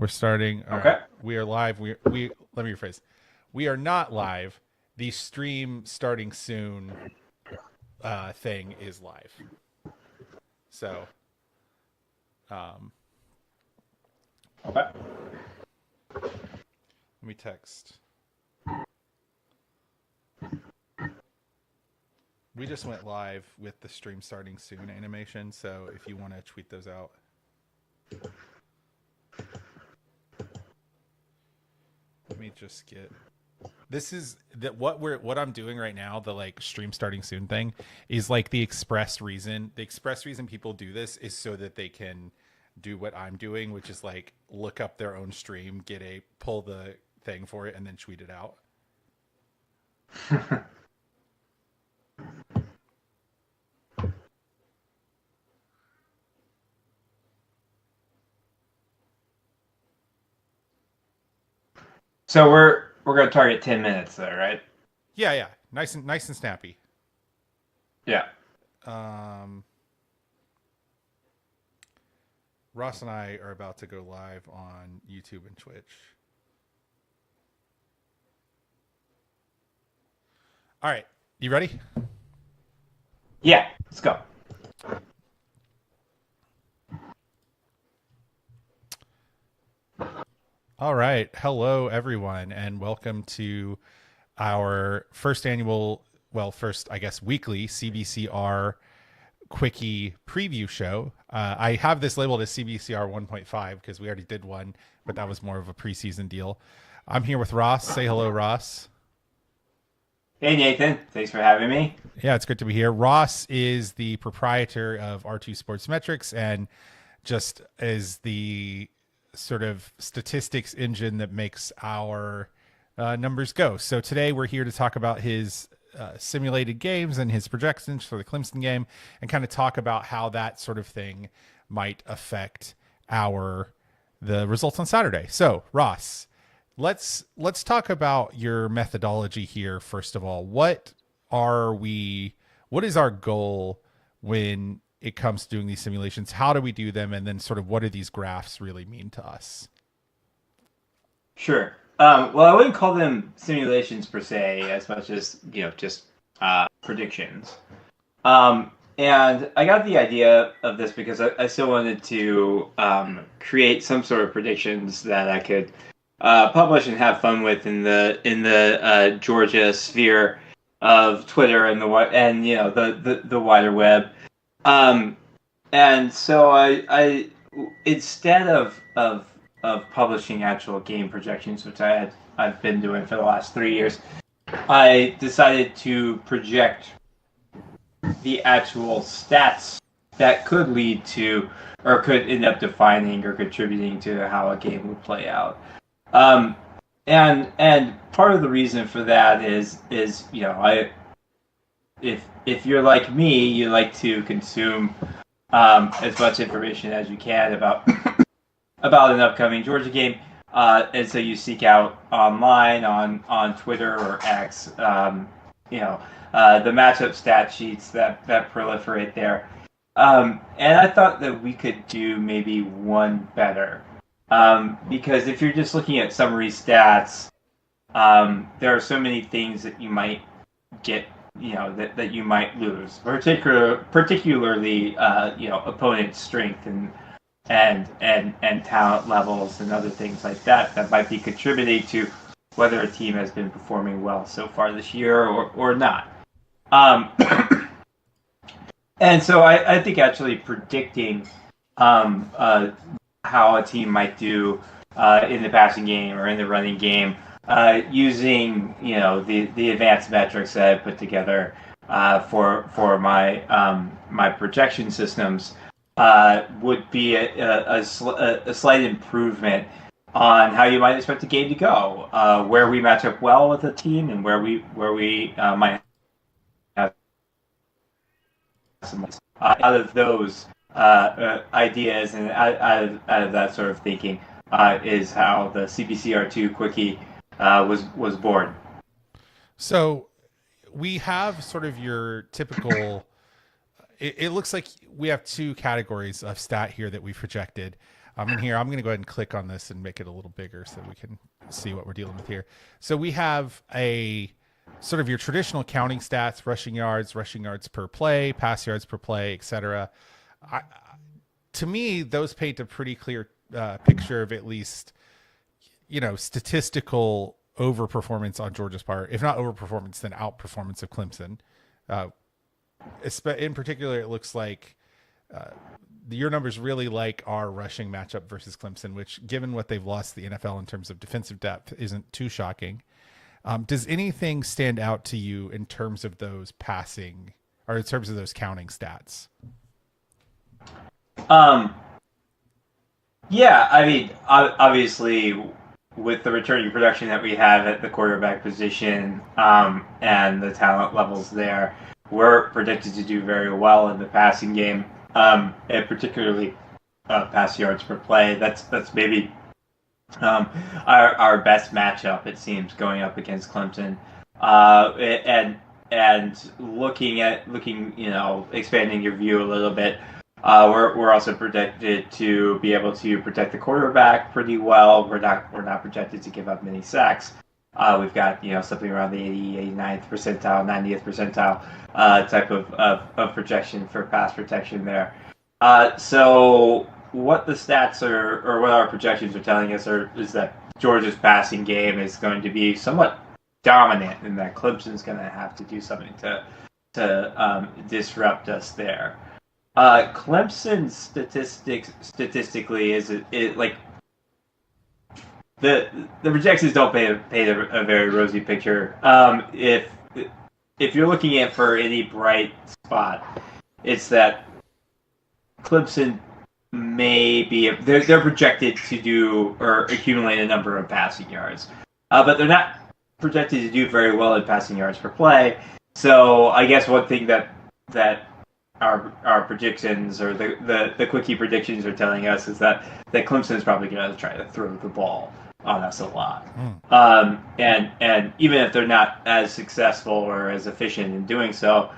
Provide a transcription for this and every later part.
We're starting. All Okay. right. We are live. We let me rephrase. We are not live. The stream starting soon thing is live. So, um, Okay. let me text. We just went live with the stream starting soon animation. So if you want to tweet those out. Let me just get. This is that what I'm doing right now. The like stream starting soon thing is like the express reason. The express reason people do this is so that they can do what I'm doing, which is like look up their own stream, pull the thing for it, and then tweet it out. So we're gonna target 10 minutes there, right? Yeah. Nice and snappy. Yeah. Ross and I are about to go live on YouTube and Twitch. All right, you ready? Yeah. Let's go. All right. Hello, everyone, and welcome to our first annual, I guess, weekly CBCR Quickie preview show. I have this labeled as CBCR 1.5 because we already did one, but that was more of a preseason deal. I'm here with Ross. Say hello, Ross. Hey, Nathan. Thanks for having me. Yeah, it's good to be here. Ross is the proprietor of R2 Sports Metrics and just is the sort of statistics engine that makes our numbers go. So today we're here to talk about his simulated games and his projections for the Clemson game and kind of talk about how that sort of thing might affect the results on Saturday. So Ross, let's talk about your methodology here. First of all, what is our goal when it comes to doing these simulations? How do we do them? And then sort of what do these graphs really mean to us? Sure. Well, I wouldn't call them simulations per se, as much as just predictions. And I got the idea of this because I still wanted to create some sort of predictions that I could publish and have fun with in the Georgia sphere of Twitter and the wider web. And so I instead of publishing actual game projections, which I've been doing for the last 3 years, I decided to project the actual stats that could lead to or could end up defining or contributing to how a game would play out. And part of the reason for that is if you're like me, you like to consume as much information as you can about an upcoming Georgia game, and so you seek out online on Twitter or X, the matchup stat sheets that proliferate there. And I thought that we could do maybe one better, because if you're just looking at summary stats, there are so many things that you might get. That you might lose, particularly opponent strength and talent levels and other things like that might be contributing to whether a team has been performing well so far this year or not. And so I think actually predicting how a team might do in the passing game or in the running game, using the advanced metrics that I put together for my projection systems, would be a slight improvement on how you might expect a game to go, where we match up well with a team and where we might have some out of those ideas and out of that sort of thinking, is how the CBCR2 Quickie was born. So we have sort of your typical. It looks like we have two categories of stat here that we projected. I'm in here. I'm going to go ahead and click on this and make it a little bigger so we can see what we're dealing with here. So we have a sort of your traditional counting stats: rushing yards per play, pass yards per play, etc. To me, those paint a pretty clear picture of at least, statistical overperformance on Georgia's part. If not overperformance, then outperformance of Clemson. In particular, it looks like your numbers really like our rushing matchup versus Clemson, which, given what they've lost the NFL in terms of defensive depth, isn't too shocking. Does anything stand out to you in terms of those passing or in terms of those counting stats? Yeah, I mean, obviously, with the returning production that we have at the quarterback position and the talent levels there, we're predicted to do very well in the passing game, and particularly pass yards per play. That's maybe our best matchup, it seems, going up against Clemson. And looking, expanding your view a little bit. We're also projected to be able to protect the quarterback pretty well. We're not projected to give up many sacks. We've got something around the 89th percentile, 90th percentile type of projection for pass protection there. So what the stats or what our projections are telling us is that Georgia's passing game is going to be somewhat dominant, and that Clemson's going to have to do something to disrupt us there. Clemson statistically is like the projections don't paint a very rosy picture. If you're looking at for any bright spot, it's that Clemson may be they're projected to do or accumulate a number of passing yards, but they're not projected to do very well in passing yards per play. So I guess one thing that our predictions or the Quickie predictions are telling us is that Clemson is probably going to try to throw the ball on us a lot. And even if they're not as successful or as efficient in doing so,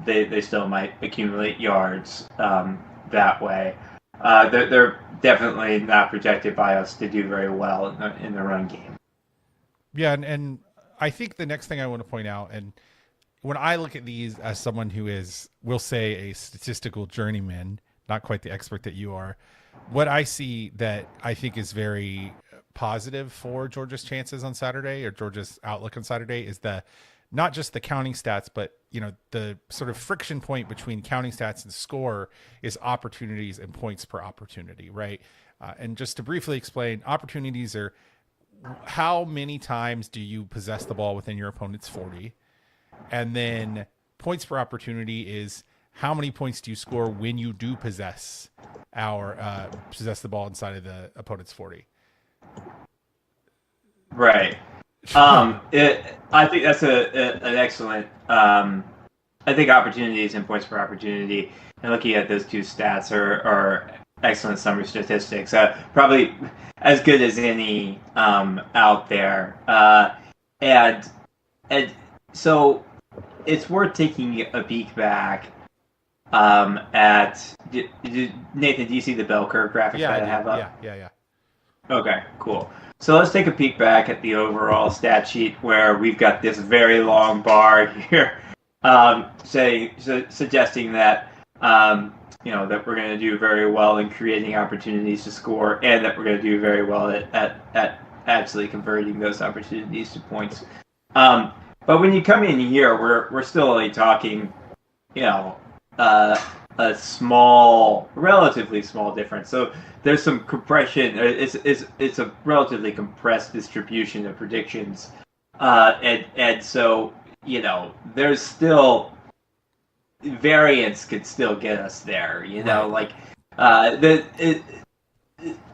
they still might accumulate yards that way. They're definitely not projected by us to do very well in the run game. Yeah, and I think the next thing I want to point out, and when I look at these as someone who is, we'll say, a statistical journeyman, not quite the expert that you are, what I see that I think is very positive for Georgia's chances on Saturday, or Georgia's outlook on Saturday, is not just the counting stats, but the sort of friction point between counting stats and score is opportunities and points per opportunity, right? And just to briefly explain, opportunities are how many times do you possess the ball within your opponent's 40? And then points per opportunity is how many points do you score when you do possess the ball inside of the opponent's 40? Right. I think that's an excellent. I think opportunities and points per opportunity, and looking at those two stats are excellent summary statistics. Probably as good as any out there. And so it's worth taking a peek back at. Nathan, do you see the bell curve graphic that I have up? Yeah. Okay, cool. So let's take a peek back at the overall stat sheet where we've got this very long bar here, suggesting that that we're going to do very well in creating opportunities to score, and that we're going to do very well at actually converting those opportunities to points. But when you come in here, we're still only talking, a relatively small difference. So there's some compression. It's a relatively compressed distribution of predictions, and so there's still variance could still get us there.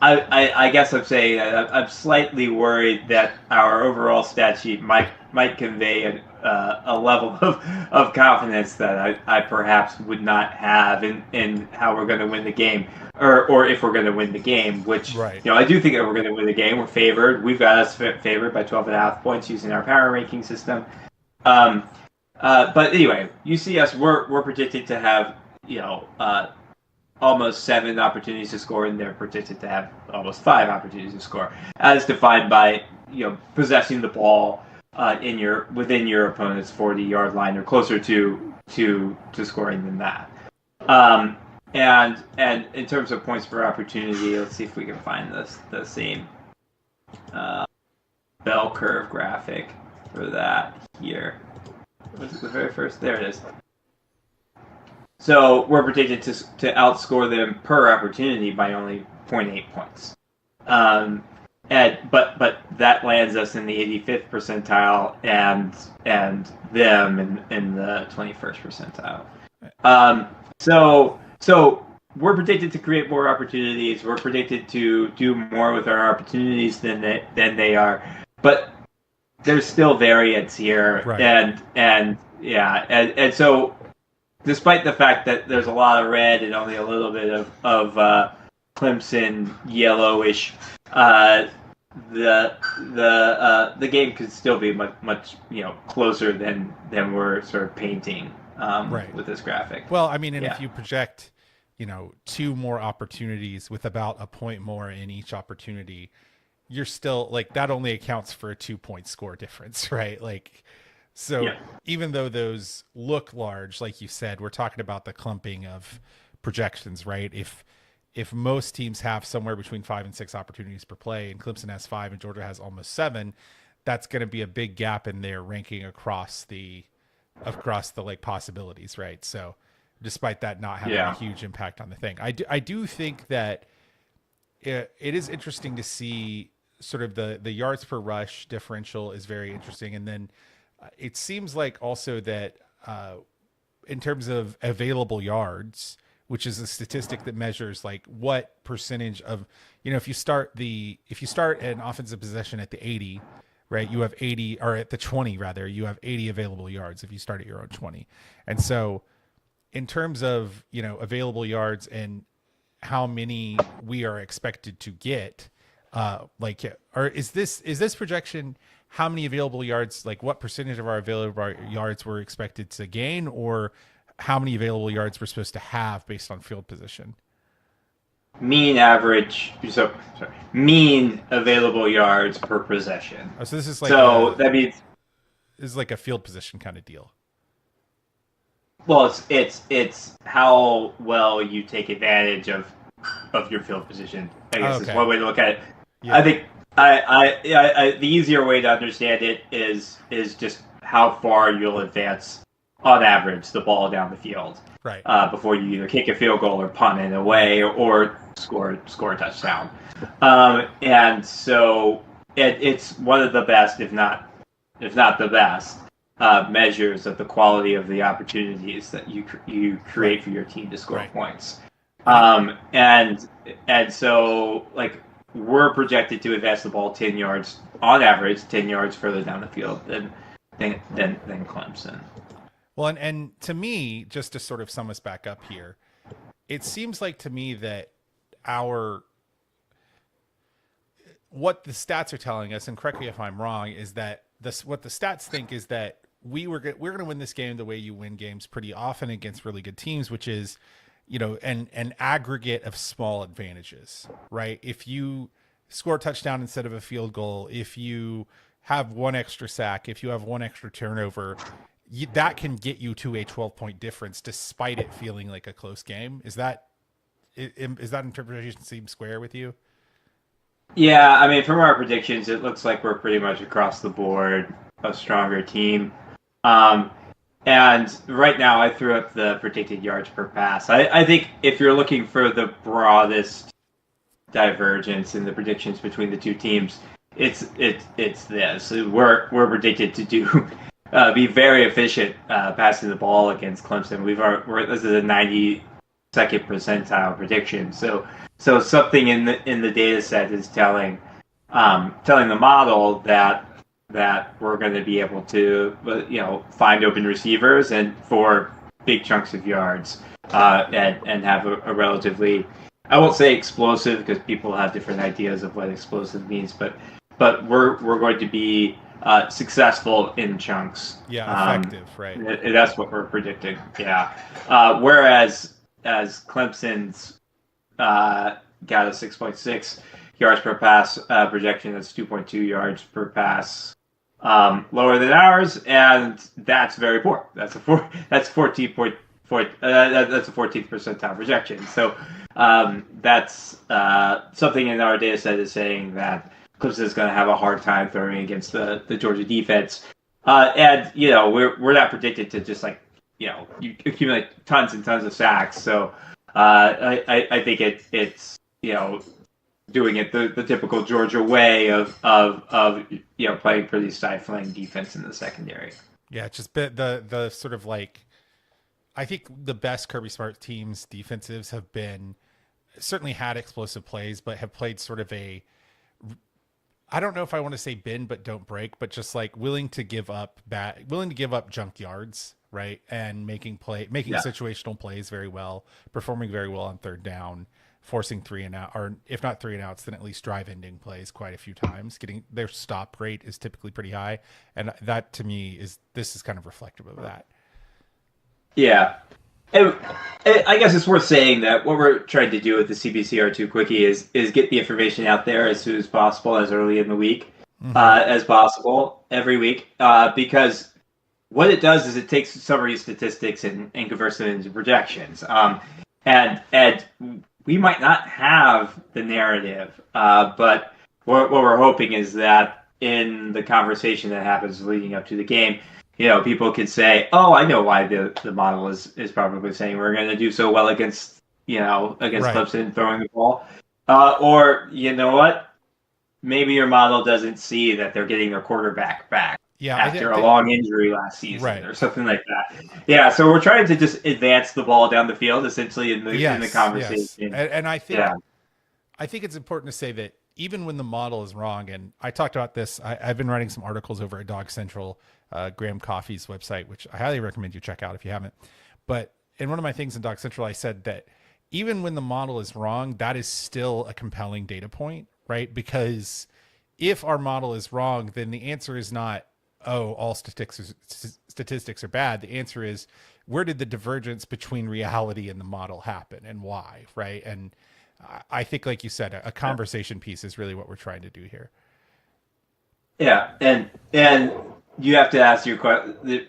I guess I'm saying I'm slightly worried that our overall stat sheet might convey a level of confidence that I perhaps would not have in how we're going to win the game, or if we're going to win the game, which right. I do think that we're going to win the game. We're favored. We've got us favored by 12.5 points using our power ranking system. But anyway, you see us. We're predicted to have almost 7 opportunities to score, and they're predicted to have almost 5 opportunities to score, as defined by possessing the ball within your opponent's 40-yard line or closer to scoring than that. And in terms of points per opportunity, let's see if we can find the same bell curve graphic for that here. What's the very first? There it is. So we're predicted to outscore them per opportunity by only 0.8 points. But that lands us in the 85th percentile and them in the 21st percentile. So we're predicted to create more opportunities. We're predicted to do more with our opportunities than they are. But there's still variance here, right. and so despite the fact that there's a lot of red and only a little bit of Clemson yellowish, the game could still be much closer than we're sort of painting with this graphic. Well, I mean, and if you project 2 more opportunities with about a point more in each opportunity, you're still that only accounts for a 2-point score difference, right? Even though those look large, like you said, we're talking about the clumping of projections, right? If most teams have somewhere between 5 and 6 opportunities per play, and Clemson has 5 and Georgia has almost 7, that's going to be a big gap in their ranking across the possibilities, right? So despite that not having a huge impact on the thing, I do think that it is interesting to see sort of the yards per rush differential is very interesting. And then it seems like also that in terms of available yards, which is a statistic that measures what percentage of, if you start an offensive possession at the 80, right, you have 80, or at the 20 rather, you have 80 available yards if you start at your own 20. And so in terms of, available yards and how many we are expected to get, is this projection how many available yards, what percentage of our available yards we're expected to gain, or how many available yards we're supposed to have based on field position? Mean available yards per possession. Oh, so this is that means this is like a field position kind of deal. Well, it's how well you take advantage of your field position. I guess is one way to look at it. Yeah. I think the easier way to understand it is just how far you'll advance on average the ball down the field, right? Before you either kick a field goal or punt it away or score a touchdown. And so it's one of the best, if not the best, measures of the quality of the opportunities that you create for your team to score points. And so we're projected to advance the ball 10 yards on average, 10 yards further down the field than Clemson. Well, and to me, just to sort of sum us back up here, it seems like to me that what the stats are telling us, and correct me if I'm wrong, is that what the stats think is that we're going to win this game the way you win games pretty often against really good teams, which is, an aggregate of small advantages, right? If you score a touchdown instead of a field goal, if you have one extra sack, if you have one extra turnover, that can get you to a 12-point difference despite it feeling like a close game. Is that interpretation seem square with you? Yeah, I mean, from our predictions, it looks like we're pretty much across the board a stronger team. And right now, I threw up the predicted yards per pass. I think if you're looking for the broadest divergence in the predictions between the two teams, it's this. We're predicted to be very efficient passing the ball against Clemson. This is a 92nd percentile prediction. So something in the data set is telling the model that we're going to be able to find open receivers and for big chunks of yards and have a relatively, I won't say explosive because people have different ideas of what explosive means, but we're going to be successful in chunks. Yeah, effective, right? That's what we're predicting. Yeah. Whereas Clemson's got a 6.6 yards per pass projection. That's 2.2 yards per pass lower than ours, and that's very poor. That's 14.4. That's a 14th percentile projection. So that's something in our data set is saying that Clemson is going to have a hard time throwing against the Georgia defense. And we're not predicted to just you accumulate tons and tons of sacks. So I think it's doing it the typical Georgia way of playing pretty stifling defense in the secondary. Yeah, just the sort of I think the best Kirby Smart teams defensives have been certainly had explosive plays, but have played sort of I don't know if I want to say bend but don't break, but just willing to give up junk yards, right? And making situational plays very well, performing very well on third down, forcing 3 and out, or if not 3 and outs, then at least drive ending plays quite a few times. Getting their stop rate is typically pretty high, and that to me is kind of reflective of that. Yeah. And I guess it's worth saying that what we're trying to do with the CBCR2 Quickie is get the information out there as soon as possible, as early in the week as possible, every week, because what it does is it takes summary statistics and converts them into projections. And we might not have the narrative, but what we're hoping is that in the conversation that happens leading up to the game, people could say, "Oh, I know why the model is probably saying we're going to do so well against Clemson throwing the ball," or you know what, maybe your model doesn't see that they're getting their quarterback back after a long injury last season, or something like that. Yeah, so we're trying to just advance the ball down the field essentially in the conversation. Yes. And I think it's important to say that even when the model is wrong, and I talked about this, I've been writing some articles over at Dog Central, Graham Coffey's website, which I highly recommend you check out if you haven't. But in one of my things in Dog Central, I said that even when the model is wrong, that is still a compelling data point, right? Because if our model is wrong, then the answer is not, oh, all statistics are bad. The answer is, where did the divergence between reality and the model happen, and why, right? And I think, like you said, a conversation piece is really what we're trying to do here. Yeah, and you have to ask the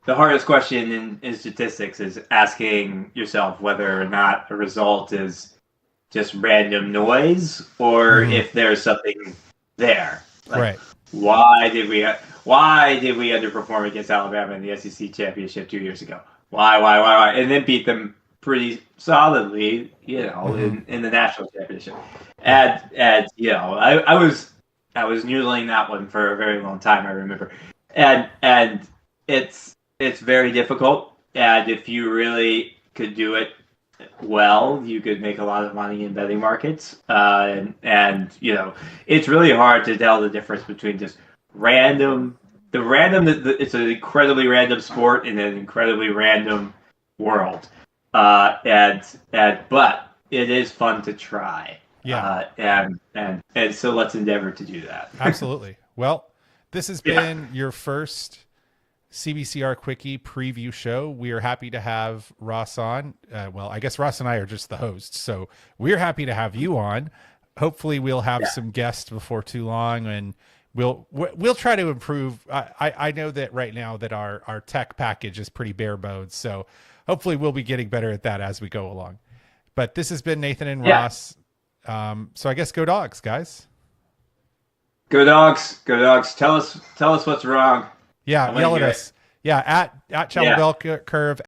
hardest question in statistics is asking yourself whether or not a result is just random noise or if there's something there. Right. Why did we underperform against Alabama in the SEC championship 2 years ago? Why? And then beat them pretty solidly, in the national championship. And I was noodling that one for a very long time, I remember. And it's very difficult. And if you really could do it well, you could make a lot of money in betting markets. And it's really hard to tell the difference between just random. It's an incredibly random sport in an incredibly random world. But it is fun to try. Yeah. And so let's endeavor to do that. Absolutely. Well, this has been your first CBCR Quickie preview show. We are happy to have Ross on. Well, I guess Ross and I are just the hosts, so we're happy to have you on. Hopefully we'll have some guests before too long, and we'll try to improve. I know that right now that our tech package is pretty bare bones, so hopefully we'll be getting better at that as we go along. But this has been Nathan and Ross. So I guess go Dogs, guys. Go Dogs. Go Dogs. Tell us what's wrong. Yeah, yell at us. Yeah, at Channel Bell Curve,